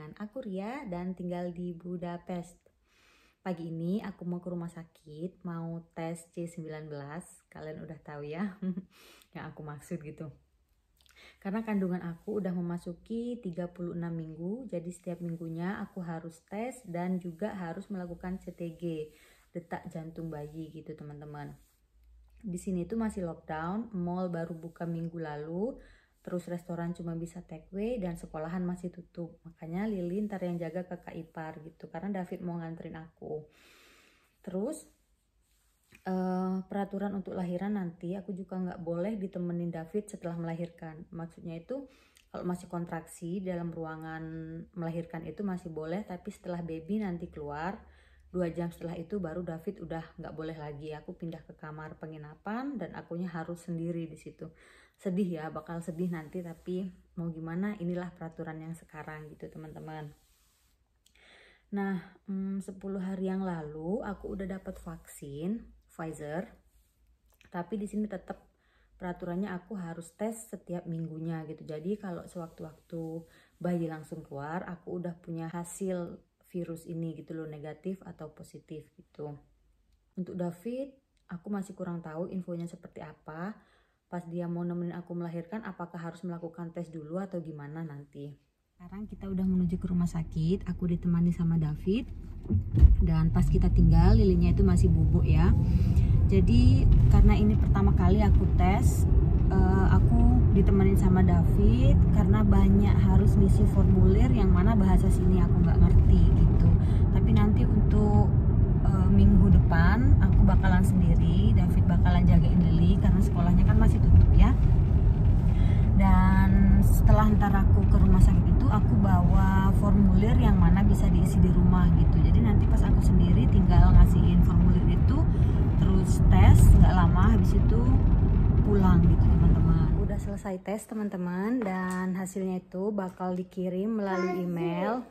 dengan aku Ria dan tinggal di Budapest. Pagi ini aku mau ke rumah sakit, mau tes C19. Kalian udah tahu ya yang aku maksud gitu. Karena kandungan aku udah memasuki 36 minggu, jadi setiap minggunya aku harus tes dan juga harus melakukan CTG, detak jantung bayi gitu teman-teman. Di sini tuh masih lockdown, mall baru buka minggu lalu, terus restoran cuma bisa take away dan sekolahan masih tutup. Makanya Lili ntar yang jaga kakak ipar gitu, karena David mau nganterin aku. Terus peraturan untuk lahiran nanti aku juga nggak boleh ditemenin David setelah melahirkan. Maksudnya itu kalau masih kontraksi dalam ruangan melahirkan itu masih boleh, tapi setelah baby nanti keluar 2 jam setelah itu baru David udah nggak boleh lagi. Aku pindah ke kamar penginapan dan akunya harus sendiri di situ. Sedih ya, bakal sedih nanti, tapi mau gimana, inilah peraturan yang sekarang gitu teman-teman. Nah, 10 hari yang lalu aku udah dapat vaksin Pfizer, tapi di sini tetap peraturannya aku harus tes setiap minggunya gitu. Jadi kalau sewaktu-waktu bayi langsung keluar, aku udah punya hasil virus ini gitu loh, negatif atau positif gitu. Untuk David, aku masih kurang tahu infonya seperti apa. Pas dia mau nemenin aku melahirkan, apakah harus melakukan tes dulu atau gimana nanti. Sekarang kita udah menuju ke rumah sakit, aku ditemani sama David. Dan pas kita tinggal, Lilinya itu masih bubuk ya. Jadi karena ini pertama kali aku tes, aku ditemenin sama David karena banyak harus ngisi formulir yang mana bahasa sini aku nggak ngerti gitu. Tapi nanti untuk minggu depan aku bakalan sendiri, David bakalan jagain Lili karena sekolahnya kan masih tutup ya. Dan setelah ntar aku ke rumah sakit itu aku bawa formulir yang mana bisa diisi di rumah gitu. Jadi nanti pas aku sendiri tinggal ngasihin formulir itu, terus tes nggak lama, habis itu pulang gitu teman-teman. Udah selesai tes teman-teman dan hasilnya itu bakal dikirim melalui email.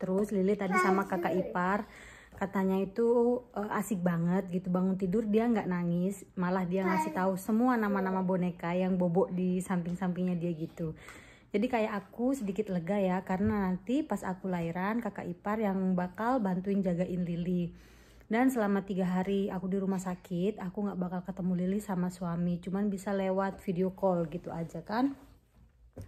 Terus Lili tadi sama kakak ipar katanya itu asik banget gitu, bangun tidur dia nggak nangis, malah dia ngasih tahu semua nama-nama boneka yang bobok di samping-sampingnya dia gitu. Jadi kayak aku sedikit lega ya, karena nanti pas aku lahiran kakak ipar yang bakal bantuin jagain Lili. Dan selama 3 hari aku di rumah sakit, aku nggak bakal ketemu Lili sama suami, cuman bisa lewat video call gitu aja kan.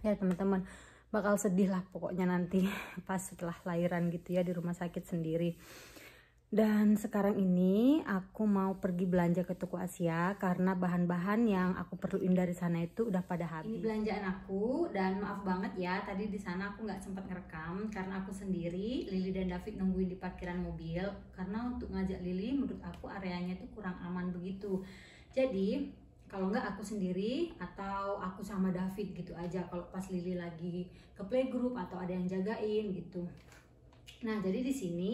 Ya teman-teman, bakal sedih lah pokoknya nanti pas setelah lahiran gitu ya di rumah sakit sendiri. Dan sekarang ini aku mau pergi belanja ke toko Asia karena bahan-bahan yang aku perluin dari sana itu udah pada habis. Ini belanjaan aku dan maaf banget ya tadi di sana aku nggak sempat ngerekam karena aku sendiri. Lili dan David nungguin di parkiran mobil karena untuk ngajak Lili menurut aku areanya itu kurang aman begitu. Jadi kalau nggak aku sendiri atau aku sama David gitu aja kalau pas Lili lagi ke playgroup atau ada yang jagain gitu. Nah jadi di sini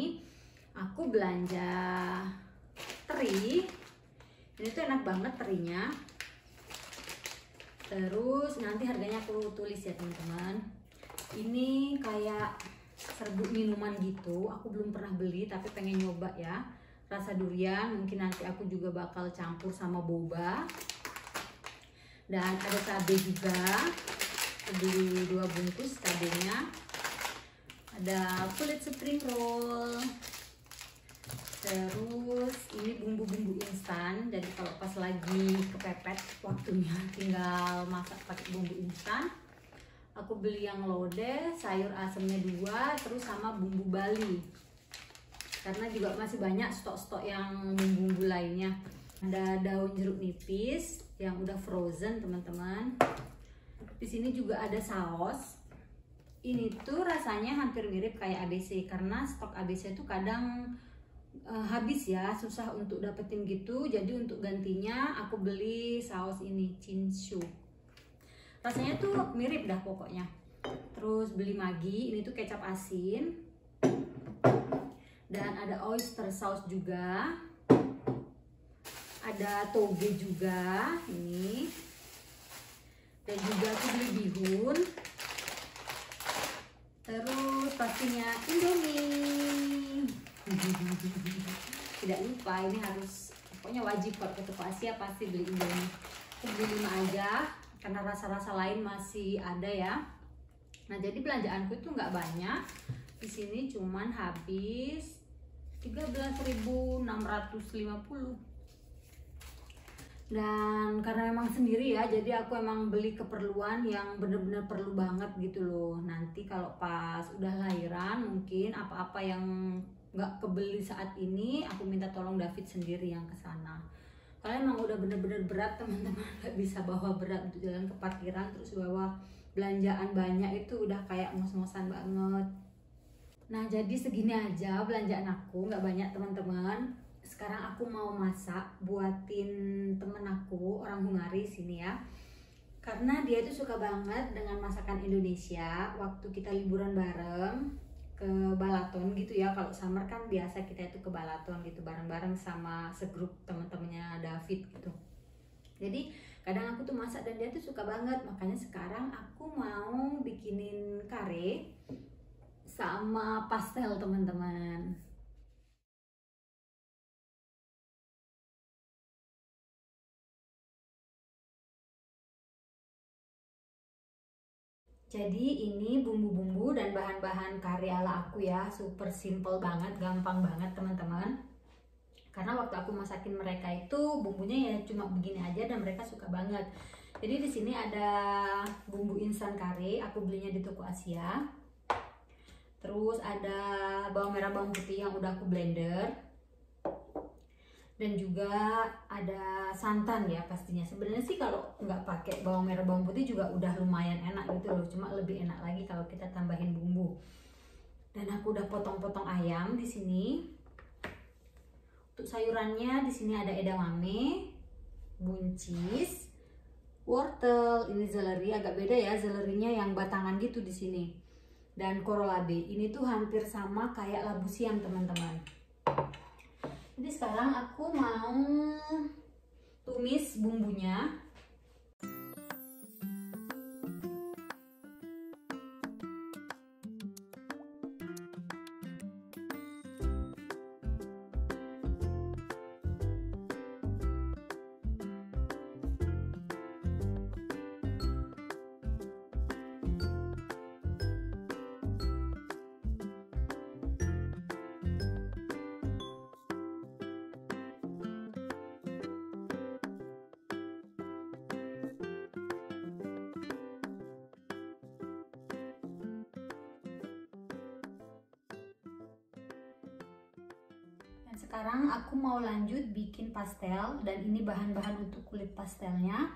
aku belanja teri. Ini tuh enak banget terinya. Terus nanti harganya aku tulis ya teman-teman. Ini kayak serbuk minuman gitu. Aku belum pernah beli tapi pengen nyoba ya. Rasa durian, mungkin nanti aku juga bakal campur sama boba. Dan ada cabai juga. Aku beli 2 bungkus cabenya. Ada kulit spring roll. Terus ini bumbu-bumbu instan, jadi kalau pas lagi kepepet waktunya tinggal masak pakai bumbu instan. Aku beli yang lodeh, sayur asemnya 2, terus sama bumbu Bali. Karena juga masih banyak stok-stok yang bumbu-bumbu lainnya. Ada daun jeruk nipis yang udah frozen teman-teman. Di sini juga ada saus. Ini tuh rasanya hampir mirip kayak ABC karena stok ABC itu kadang habis ya, susah untuk dapetin gitu. Jadi untuk gantinya aku beli saus ini, Chinsu. Rasanya tuh mirip dah pokoknya. Terus beli Maggi, ini tuh kecap asin. Dan ada oyster sauce juga. Ada toge juga, ini. Dan juga aku beli bihun. Terus pastinya Indomie. Tidak lupa, ini harus pokoknya wajib kalau ke toko Asia pasti beli Indomie. Aku beli 5 aja karena rasa-rasa lain masih ada ya. Nah, jadi belanjaanku itu nggak banyak. Di sini cuman habis 13.650. Dan karena memang sendiri ya, jadi aku emang beli keperluan yang bener-bener perlu banget gitu loh. Nanti kalau pas udah lahiran mungkin apa-apa yang nggak kebeli saat ini, aku minta tolong David sendiri yang kesana. Karena emang udah bener-bener berat teman-teman, nggak bisa bawa berat untuk jalan ke parkiran terus bawa belanjaan banyak, itu udah kayak ngos-ngosan banget. Nah, jadi segini aja belanjaan aku, nggak banyak teman-teman. Sekarang aku mau masak buatin temen aku, orang Hungari sini ya. Karena dia itu suka banget dengan masakan Indonesia. Waktu kita liburan bareng ke Balaton gitu ya, kalau summer kan biasa kita itu ke Balaton gitu bareng-bareng sama segrup temen-temennya David gitu. Jadi kadang aku tuh masak dan dia tuh suka banget. Makanya sekarang aku mau bikinin kare sama pastel teman-teman. Jadi ini bumbu-bumbu dan bahan-bahan kari ala aku ya, super simple banget, gampang banget teman-teman. Karena waktu aku masakin mereka itu bumbunya ya cuma begini aja dan mereka suka banget. Jadi di sini ada bumbu instan kari, aku belinya di toko Asia. Terus ada bawang merah, bawang putih yang udah aku blender. Dan juga ada santan ya pastinya. Sebenarnya sih kalau nggak pakai bawang merah bawang putih juga udah lumayan enak gitu loh, cuma lebih enak lagi kalau kita tambahin bumbu. Dan aku udah potong-potong ayam di sini. Untuk sayurannya di sini ada edamame, buncis, wortel, ini seleri, agak beda ya selerinya yang batangan gitu di sini. Dan kohlrabi. Ini tuh hampir sama kayak labu siam teman-teman. Jadi sekarang aku mau tumis bumbunya. Dan sekarang aku mau lanjut bikin pastel, dan ini bahan-bahan untuk kulit pastelnya.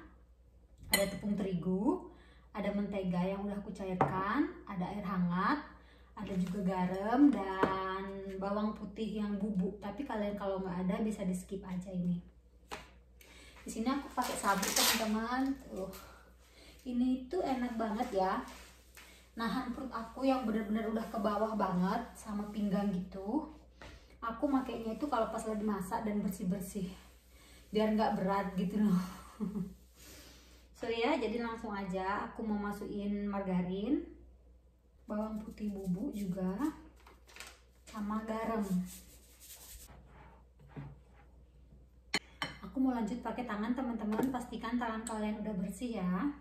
Ada tepung terigu, ada mentega yang udah aku cairkan, ada air hangat, ada juga garam dan bawang putih yang bubuk. Tapi kalian kalau nggak ada bisa di skip aja ini. Di sini aku pakai sabut teman-teman. Ini tuh enak banget ya. Nahan perut aku yang bener-bener udah ke bawah banget sama pinggang gitu. Aku makainya itu kalau pas lagi masak dan bersih-bersih, biar nggak berat gitu loh. So ya, jadi langsung aja aku mau masukin margarin, bawang putih bubuk juga, sama garam. Aku mau lanjut pakai tangan teman-teman, pastikan tangan kalian udah bersih ya.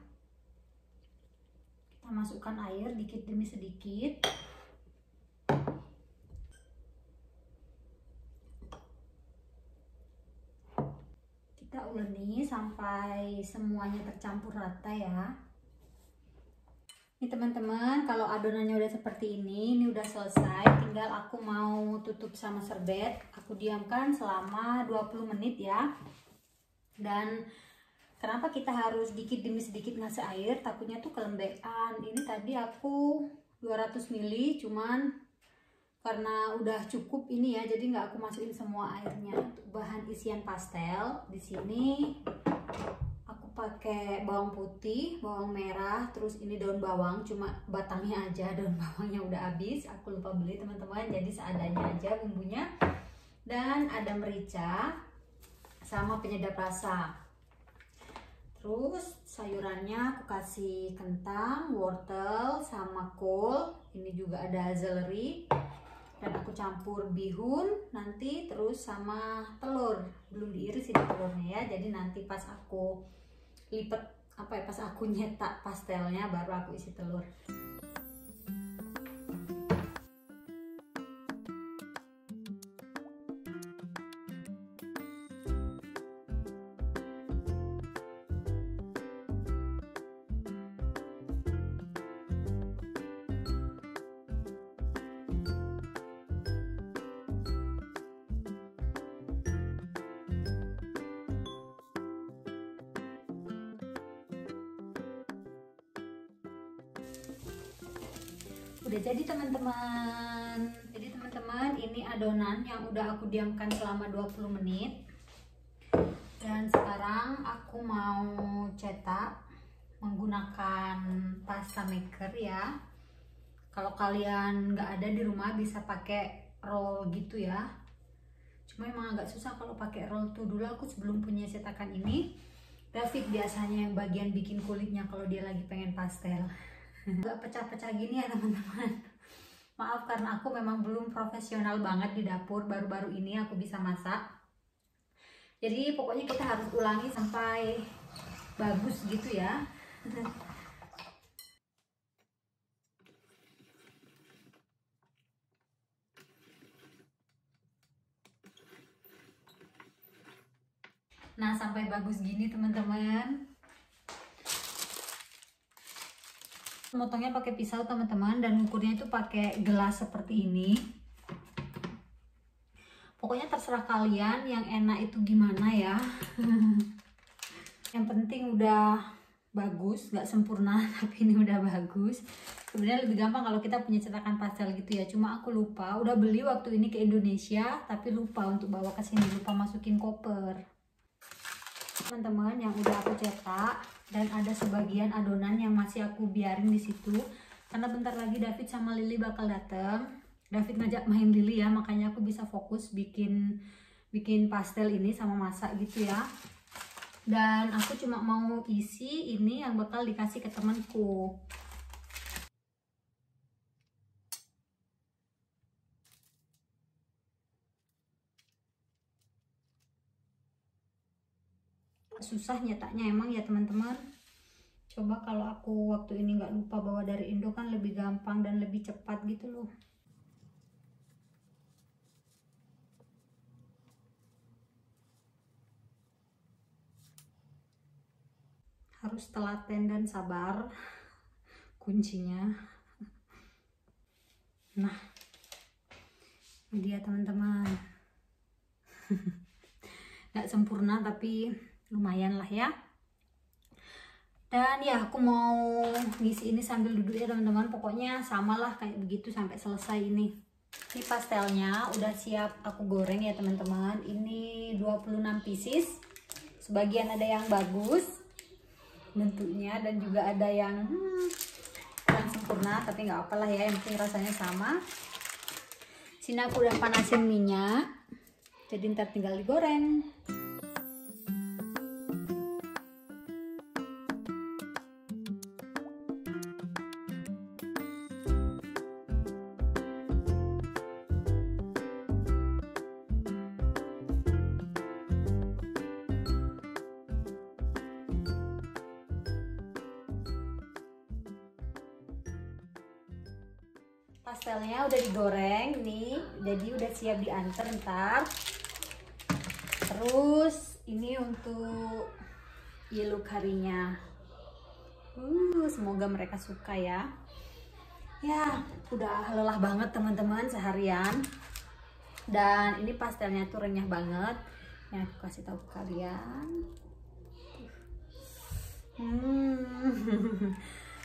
Kita masukkan air dikit demi sedikit. Kita uleni sampai semuanya tercampur rata ya. Ini teman-teman, kalau adonannya udah seperti ini udah selesai. Tinggal aku mau tutup sama serbet. Aku diamkan selama 20 menit ya. Dan kenapa kita harus dikit demi sedikit ngasih air? Takutnya tuh kelembekan. Ini tadi aku 200 ml, cuman karena udah cukup ini ya, jadi nggak aku masukin semua airnya. Untuk bahan isian pastel di sini aku pakai bawang putih, bawang merah, terus ini daun bawang, cuma batangnya aja, daun bawangnya udah habis, aku lupa beli teman-teman, jadi seadanya aja bumbunya. Dan ada merica sama penyedap rasa. Terus sayurannya aku kasih kentang, wortel, sama kol. Ini juga ada seleri. Dan aku campur bihun nanti terus sama telur. Belum diiris ini telurnya ya. Jadi nanti pas aku lipet pas aku nyetak pastelnya baru aku isi telur. udah jadi teman-teman. Jadi teman-teman, ini adonan yang udah aku diamkan selama 20 menit. Dan sekarang aku mau cetak menggunakan pasta maker ya. Kalau kalian nggak ada di rumah bisa pakai roll gitu ya. Cuma emang agak susah kalau pakai roll tuh. Dulu aku sebelum punya cetakan ini, David biasanya yang bagian bikin kulitnya kalau dia lagi pengen pastel. Gak pecah-pecah gini ya teman-teman. Maaf karena aku memang belum profesional banget di dapur. Baru-baru ini aku bisa masak. Jadi pokoknya kita harus ulangi sampai bagus gitu ya. Nah, sampai bagus gini teman-teman. Motongnya pakai pisau teman-teman, dan ukurnya itu pakai gelas seperti ini. Pokoknya terserah kalian yang enak itu gimana ya. Yang penting udah bagus, nggak sempurna tapi ini udah bagus. Sebenarnya lebih gampang kalau kita punya cetakan pastel gitu ya. Cuma aku lupa, udah beli waktu ini ke Indonesia tapi lupa untuk bawa ke sini, lupa masukin koper. Teman-teman, yang udah aku cetak dan ada sebagian adonan yang masih aku biarin di situ karena bentar lagi David sama Lily bakal datang. David ngajak main Lily ya, makanya aku bisa fokus bikin pastel ini sama masak gitu ya. Dan aku cuma mau isi ini yang bakal dikasih ke temanku. Susah nyetaknya emang ya teman-teman. Coba kalau aku waktu ini nggak lupa bawa dari Indo kan lebih gampang dan lebih cepat gitu loh. Harus telaten dan sabar kuncinya. Nah, ini dia teman-teman. Nggak sempurna tapi lumayan lah ya. Dan ya aku mau ngisi ini sambil duduk ya teman-teman. Pokoknya samalah kayak begitu sampai selesai ini. Ini pastelnya udah siap aku goreng ya teman-teman. Ini 26 pieces. Sebagian ada yang bagus bentuknya dan juga ada yang kurang sempurna, tapi nggak apalah ya, yang penting rasanya sama. Sini aku udah panasin minyak, jadi ntar tinggal digoreng. Pastelnya udah digoreng nih, jadi udah siap diantar ntar. Terus ini untuk yellow curry-nya. Semoga mereka suka ya. Ya, udah lelah banget teman-teman seharian. Dan ini pastelnya tuh renyah banget. Yang aku kasih tahu ke kalian.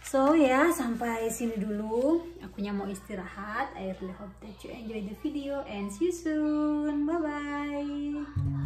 So ya, sampai sini dulu. Akunya mau istirahat. I really hope that you enjoy the video and see you soon. Bye bye.